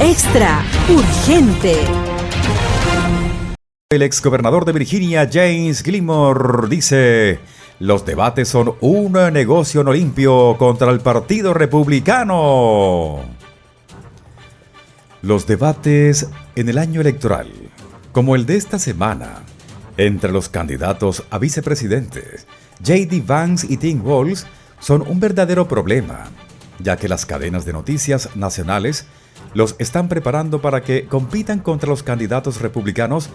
Extra urgente. El exgobernador de Virginia, James Gilmore, dice: los debates son un negocio no limpio contra el Partido Republicano. Los debates en el año electoral, como el de esta semana, entre los candidatos a vicepresidentes, J.D. Vance y Tim Walz, son un verdadero problema, ya que las cadenas de noticias nacionales los están preparando para que compitan contra los candidatos republicanos,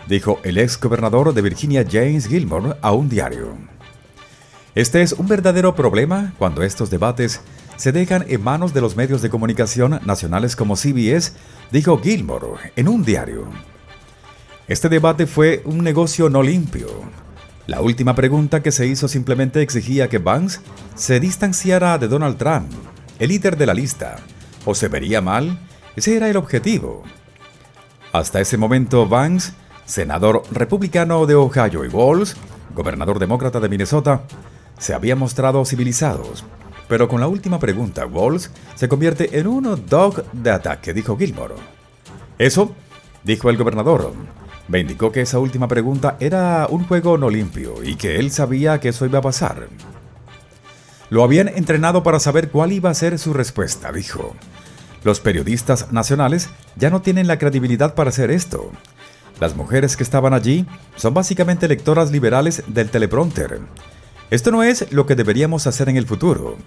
dijo el ex gobernador de Virginia, James Gilmore, a un diario. Este es un verdadero problema cuando estos debates se dejan en manos de los medios de comunicación nacionales como CBS, dijo Gilmore en un diario. Este debate fue un negocio no limpio. La última pregunta que se hizo simplemente exigía que Vance se distanciara de Donald Trump, el líder de la lista, o se vería mal. Ese era el objetivo. Hasta ese momento, Vance, senador republicano de Ohio, y Walz, gobernador demócrata de Minnesota, se habían mostrado civilizados. Pero con la última pregunta, Walz se convierte en un dog de ataque, dijo Gilmore. Eso, dijo el gobernador, me indicó que esa última pregunta era un juego no limpio y que él sabía que eso iba a pasar. Lo habían entrenado para saber cuál iba a ser su respuesta, dijo. Los periodistas nacionales ya no tienen la credibilidad para hacer esto. Las mujeres que estaban allí son básicamente lectoras liberales del teleprompter. Esto no es lo que deberíamos hacer en el futuro.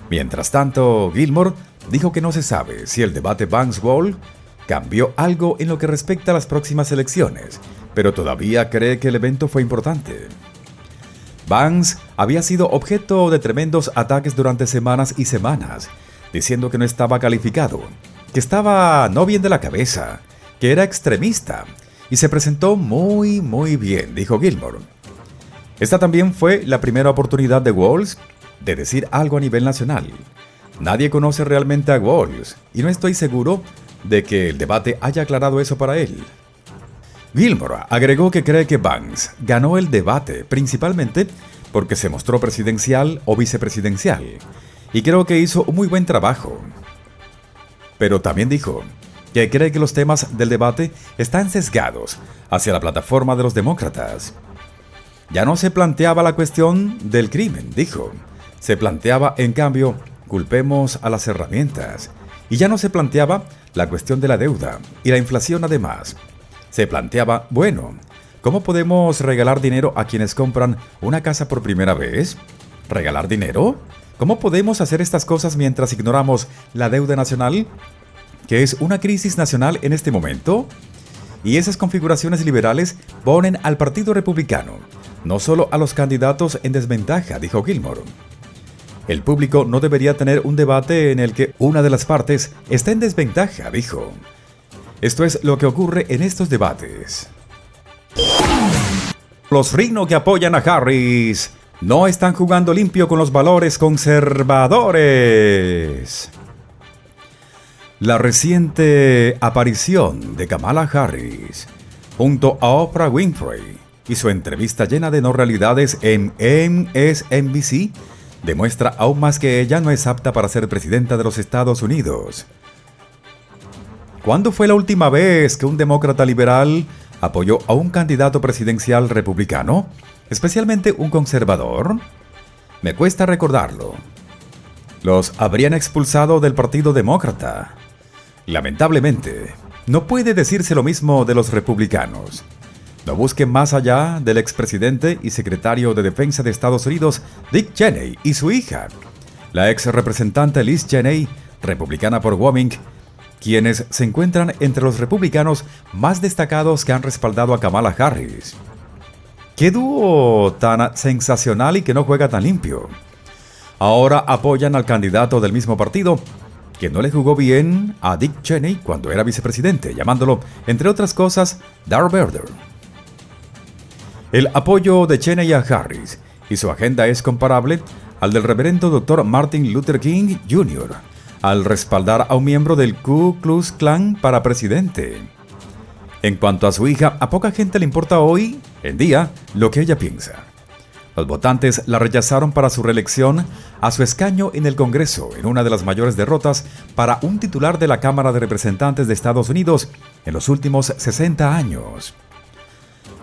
Mientras tanto, Gilmore dijo que no se sabe si el debate Vance-Walz cambió algo en lo que respecta a las próximas elecciones, pero todavía cree que el evento fue importante. Vance había sido objeto de tremendos ataques durante semanas y semanas, diciendo que no estaba calificado, que estaba no bien de la cabeza, que era extremista, y se presentó muy bien, dijo Gilmore. Esta también fue la primera oportunidad de Walz de decir algo a nivel nacional. Nadie conoce realmente a Walz, y no estoy seguro de que el debate haya aclarado eso para él. Gilmore agregó que cree que Vance ganó el debate principalmente porque se mostró presidencial o vicepresidencial, y creo que hizo un muy buen trabajo. Pero también dijo que cree que los temas del debate están sesgados hacia la plataforma de los demócratas. Ya no se planteaba la cuestión del crimen, dijo. Se planteaba, en cambio, culpemos a las herramientas. Y ya no se planteaba la cuestión de la deuda y la inflación además. Se planteaba, bueno, ¿cómo podemos regalar dinero a quienes compran una casa por primera vez? ¿Regalar dinero? ¿Cómo podemos hacer estas cosas mientras ignoramos la deuda nacional, que es una crisis nacional en este momento? Y esas configuraciones liberales ponen al Partido Republicano, no solo a los candidatos, en desventaja, dijo Gilmore. El público no debería tener un debate en el que una de las partes está en desventaja, dijo. Esto es lo que ocurre en estos debates. Los Rhino que apoyan a Harris no están jugando limpio con los valores conservadores. La reciente aparición de Kamala Harris junto a Oprah Winfrey y su entrevista llena de no realidades en MSNBC demuestra aún más que ella no es apta para ser presidenta de los Estados Unidos. ¿Cuándo fue la última vez que un demócrata liberal apoyó a un candidato presidencial republicano, especialmente un conservador? Me cuesta recordarlo. Los habrían expulsado del Partido Demócrata. Lamentablemente, no puede decirse lo mismo de los republicanos. No busquen más allá del expresidente y secretario de Defensa de Estados Unidos, Dick Cheney, y su hija, la ex representante Liz Cheney, republicana por Wyoming, quienes se encuentran entre los republicanos más destacados que han respaldado a Kamala Harris. ¡Qué dúo tan sensacional y que no juega tan limpio! Ahora apoyan al candidato del mismo partido, que no le jugó bien a Dick Cheney cuando era vicepresidente, llamándolo, entre otras cosas, Darth Vader. El apoyo de Cheney a Harris y su agenda es comparable al del reverendo Dr. Martin Luther King Jr., al respaldar a un miembro del Ku Klux Klan para presidente. En cuanto a su hija, a poca gente le importa hoy en día lo que ella piensa. Los votantes la rechazaron para su reelección a su escaño en el Congreso, en una de las mayores derrotas para un titular de la Cámara de Representantes de Estados Unidos en los últimos 60 años.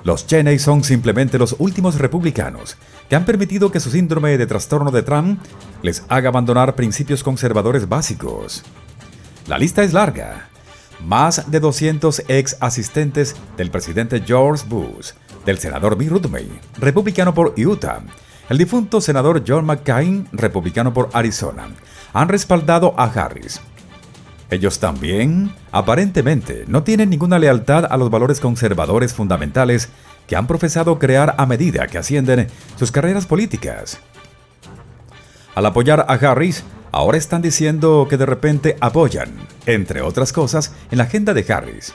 Los Cheney son simplemente los últimos republicanos que han permitido que su síndrome de trastorno de Trump les haga abandonar principios conservadores básicos. La lista es larga. Más de 200 ex asistentes del presidente George Bush, del senador Mitt Romney, republicano por Utah, el difunto senador John McCain, republicano por Arizona, han respaldado a Harris. Ellos también, aparentemente, no tienen ninguna lealtad a los valores conservadores fundamentales que han profesado crear a medida que ascienden sus carreras políticas. Al apoyar a Harris, ahora están diciendo que de repente apoyan, entre otras cosas, en la agenda de Harris.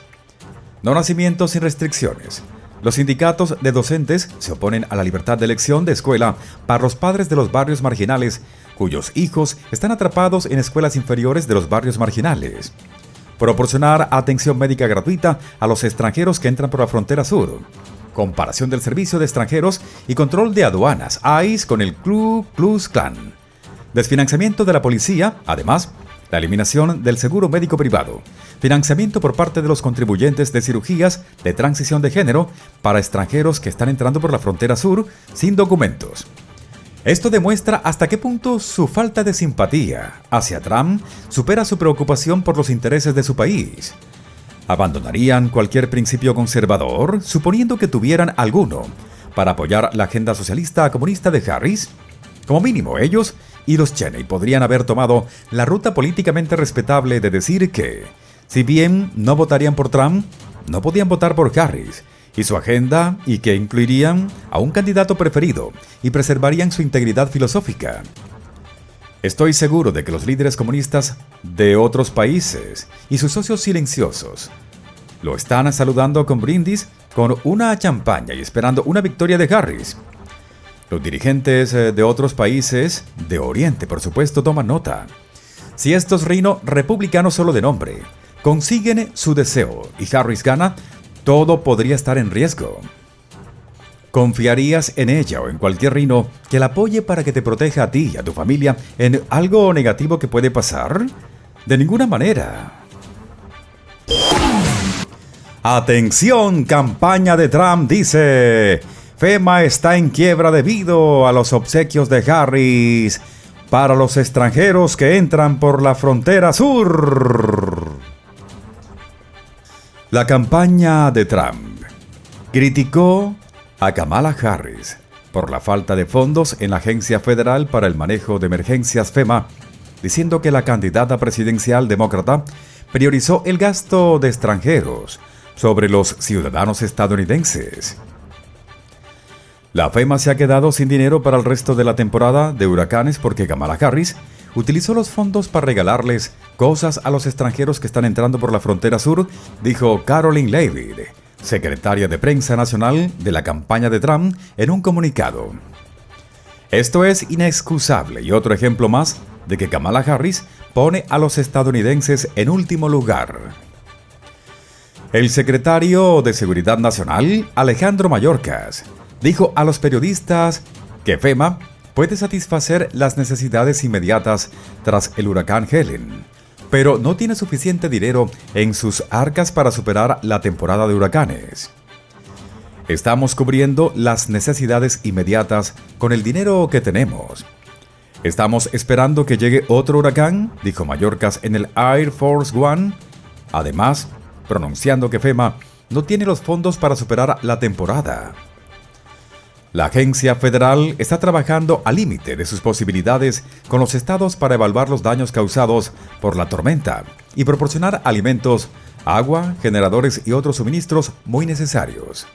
No nacimientos sin restricciones. Los sindicatos de docentes se oponen a la libertad de elección de escuela para los padres de los barrios marginales, cuyos hijos están atrapados en escuelas inferiores de los barrios marginales. Proporcionar atención médica gratuita a los extranjeros que entran por la frontera sur. Comparación del servicio de extranjeros y control de aduanas, ICE, con el Ku Klux Klan. Desfinanciamiento de la policía, además, la eliminación del seguro médico privado, financiamiento por parte de los contribuyentes de cirugías de transición de género para extranjeros que están entrando por la frontera sur sin documentos. Esto demuestra hasta qué punto su falta de simpatía hacia Trump supera su preocupación por los intereses de su país. ¿Abandonarían cualquier principio conservador, suponiendo que tuvieran alguno, para apoyar la agenda socialista comunista de Harris? Como mínimo, ellos y los Cheney podrían haber tomado la ruta políticamente respetable de decir que, si bien no votarían por Trump, no podían votar por Harris y su agenda, y que incluirían a un candidato preferido y preservarían su integridad filosófica. Estoy seguro de que los líderes comunistas de otros países y sus socios silenciosos lo están saludando con brindis, con una champaña y esperando una victoria de Harris. Los dirigentes de otros países, de Oriente por supuesto, toman nota. Si estos republicanos solo de nombre consiguen su deseo y Harris gana, todo podría estar en riesgo. ¿Confiarías en ella o en cualquier rino que la apoye para que te proteja a ti y a tu familia en algo negativo que puede pasar? De ninguna manera. Atención, campaña de Trump dice: FEMA está en quiebra debido a los obsequios de Harris para los extranjeros que entran por la frontera sur. La campaña de Trump criticó a Kamala Harris por la falta de fondos en la Agencia Federal para el Manejo de Emergencias FEMA, diciendo que la candidata presidencial demócrata priorizó el gasto de extranjeros sobre los ciudadanos estadounidenses. La FEMA se ha quedado sin dinero para el resto de la temporada de huracanes porque Kamala Harris utilizó los fondos para regalarles cosas a los extranjeros que están entrando por la frontera sur, dijo Karoline Leavitt, secretaria de prensa nacional de la campaña de Trump, en un comunicado. Esto es inexcusable y otro ejemplo más de que Kamala Harris pone a los estadounidenses en último lugar. El secretario de Seguridad Nacional, Alejandro Mayorkas, dijo a los periodistas que FEMA puede satisfacer las necesidades inmediatas tras el huracán Helen, pero no tiene suficiente dinero en sus arcas para superar la temporada de huracanes. Estamos cubriendo las necesidades inmediatas con el dinero que tenemos. Estamos esperando que llegue otro huracán, dijo Mayorkas en el Air Force One, además pronunciando que FEMA no tiene los fondos para superar la temporada. La agencia federal está trabajando al límite de sus posibilidades con los estados para evaluar los daños causados por la tormenta y proporcionar alimentos, agua, generadores y otros suministros muy necesarios.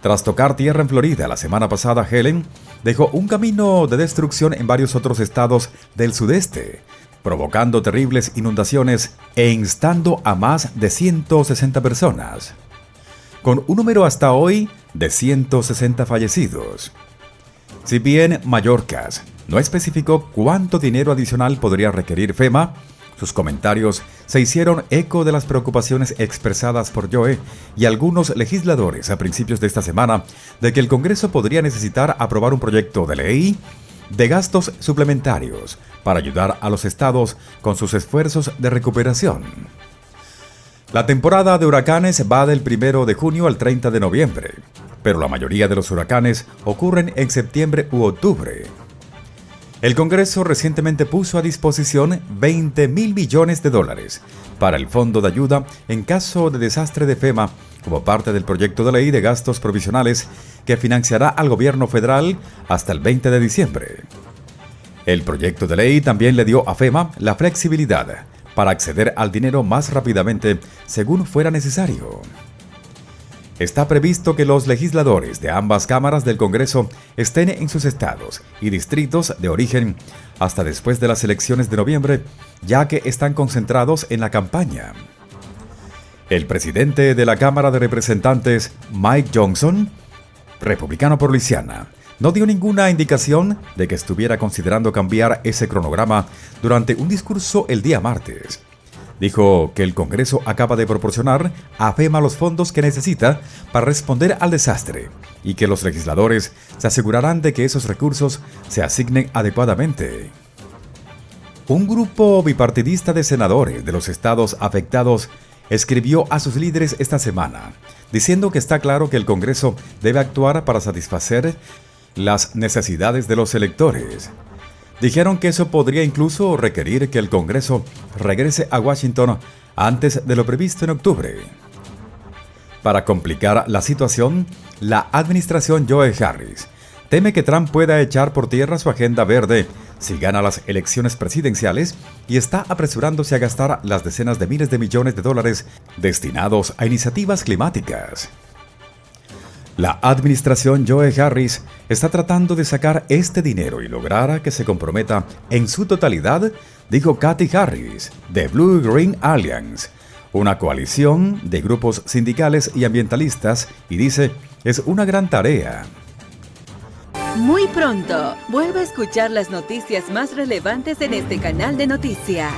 Tras tocar tierra en Florida la semana pasada, Helen dejó un camino de destrucción en varios otros estados del sudeste, provocando terribles inundaciones e instando a más de 160 personas, con un número hasta hoy de 160 fallecidos. Si bien Mayorkas no especificó cuánto dinero adicional podría requerir FEMA, Sus comentarios se hicieron eco de las preocupaciones expresadas por Joe y algunos legisladores a principios de esta semana de que el Congreso podría necesitar aprobar un proyecto de ley de gastos suplementarios para ayudar a los estados con sus esfuerzos de recuperación. La temporada de huracanes va del 1 de junio al 30 de noviembre, pero la mayoría de los huracanes ocurren en septiembre u octubre. El Congreso recientemente puso a disposición $20,000 millones para el Fondo de Ayuda en caso de desastre de FEMA como parte del proyecto de ley de gastos provisionales que financiará al gobierno federal hasta el 20 de diciembre. El proyecto de ley también le dio a FEMA la flexibilidad para acceder al dinero más rápidamente según fuera necesario. Está previsto que los legisladores de ambas cámaras del Congreso estén en sus estados y distritos de origen hasta después de las elecciones de noviembre, ya que están concentrados en la campaña. El presidente de la Cámara de Representantes, Mike Johnson, republicano por Luisiana, no dio ninguna indicación de que estuviera considerando cambiar ese cronograma durante un discurso el día martes. Dijo que el Congreso acaba de proporcionar a FEMA los fondos que necesita para responder al desastre y que los legisladores se asegurarán de que esos recursos se asignen adecuadamente. Un grupo bipartidista de senadores de los estados afectados escribió a sus líderes esta semana, diciendo que está claro que el Congreso debe actuar para satisfacer las necesidades de los electores. Dijeron que eso podría incluso requerir que el Congreso regrese a Washington antes de lo previsto en octubre. Para complicar la situación, la administración Joe Harris teme que Trump pueda echar por tierra su agenda verde si gana las elecciones presidenciales y está apresurándose a gastar las decenas de miles de millones de dólares destinados a iniciativas climáticas. La administración Joe Harris está tratando de sacar este dinero y lograr que se comprometa en su totalidad, dijo Kathy Harris, de Blue Green Alliance, una coalición de grupos sindicales y ambientalistas, y dice, es una gran tarea. Muy pronto, vuelve a escuchar las noticias más relevantes en este canal de noticias.